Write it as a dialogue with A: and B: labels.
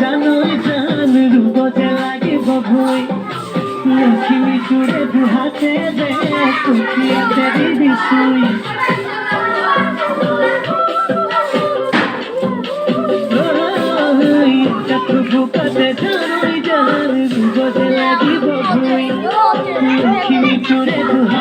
A: জানোই জান রূপতে লাগিব ভুই লক্ষ্মী চুরে দু হাতে দে কুচিয়াতে দিবি শুই বুকাতে জানোই জান রূপতে লাগিব ভুই লক্ষ্মী চুরে দু হাতে